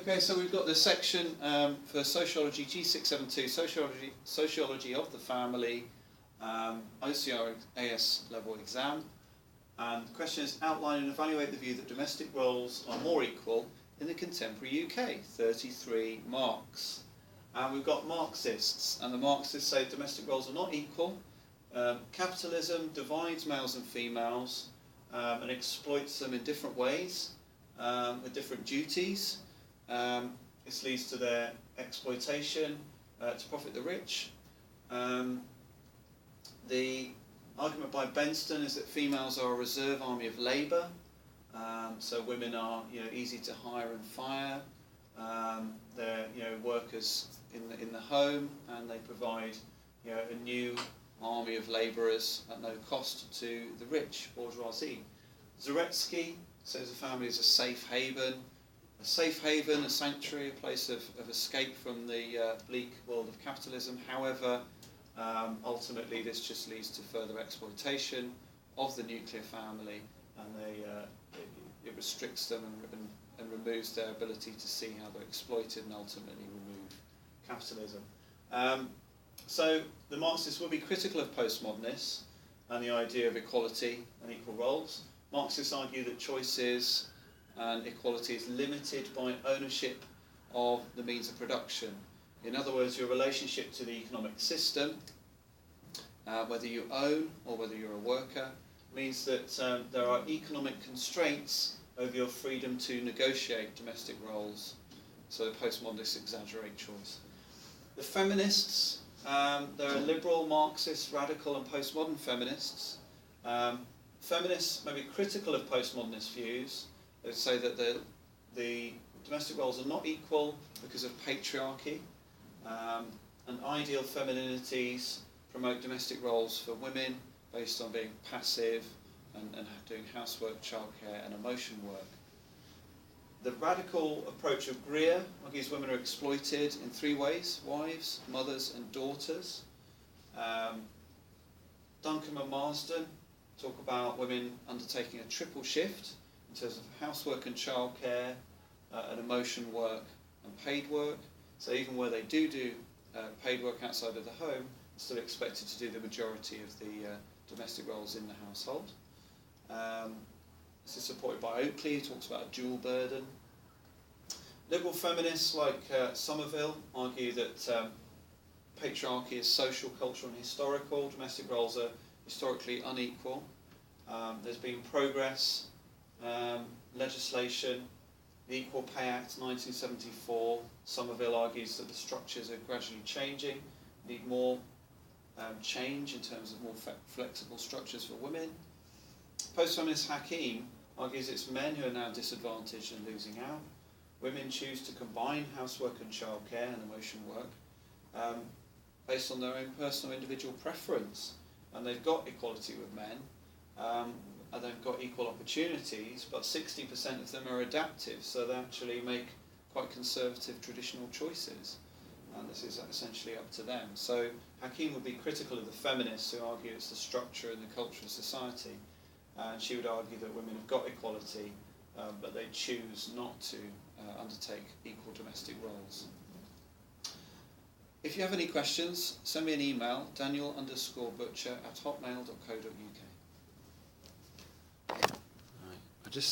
Okay, so we've got the section for sociology, G672, sociology of the family, OCR AS level exam. And the question is, outline and evaluate the view that domestic roles are more equal in the contemporary UK, 33 marks. And we've got Marxists, and the Marxists say domestic roles are not equal. Capitalism divides males and females and exploits them in different ways with different duties. This leads to their exploitation to profit the rich. The argument by Benston is that females are a reserve army of labour, so women are easy to hire and fire. They're workers in the home, and they provide a new army of labourers at no cost to the rich bourgeoisie. Zaretsky says a family is a safe haven, a sanctuary, a place of escape from the bleak world of capitalism. However, ultimately this just leads to further exploitation of the nuclear family, and it restricts them and removes their ability to see how they're exploited and ultimately remove capitalism. So the Marxists will be critical of postmodernists and the idea of equality and equal roles. Marxists argue that choices and equality is limited by ownership of the means of production. In other words, your relationship to the economic system, whether you own or whether you're a worker, means that there are economic constraints over your freedom to negotiate domestic roles. So the postmodernists exaggerate choice. The feminists, there are liberal, Marxist, radical and postmodern feminists. Feminists may be critical of postmodernist views. They say that the domestic roles are not equal because of patriarchy, and ideal femininities promote domestic roles for women based on being passive and doing housework, childcare and emotion work. The radical approach of Greer argues women are exploited in three ways: wives, mothers and daughters. Duncan and Marsden talk about women undertaking a triple shift in terms of housework and childcare, and emotion work and paid work. So even where they do paid work outside of the home, they're still expected to do the majority of the domestic roles in the household. This is supported by Oakley, who talks about a dual burden. Liberal feminists like Somerville argue that patriarchy is social, cultural and historical. Domestic roles are historically unequal. There's been progress, legislation, the Equal Pay Act 1974. Somerville argues that the structures are gradually changing, need more change in terms of more flexible structures for women. Post-feminist Hakim argues it's men who are now disadvantaged and losing out. Women choose to combine housework and childcare and emotion work based on their own personal individual preference. And they've got equality with men, and they've got equal opportunities, but 60% of them are adaptive, so they actually make quite conservative traditional choices. And this is essentially up to them. So Hakim would be critical of the feminists who argue it's the structure and the culture of society. And she would argue that women have got equality, but they choose not to undertake equal domestic roles. If you have any questions, send me an email, daniel_butcher@hotmail.co.uk.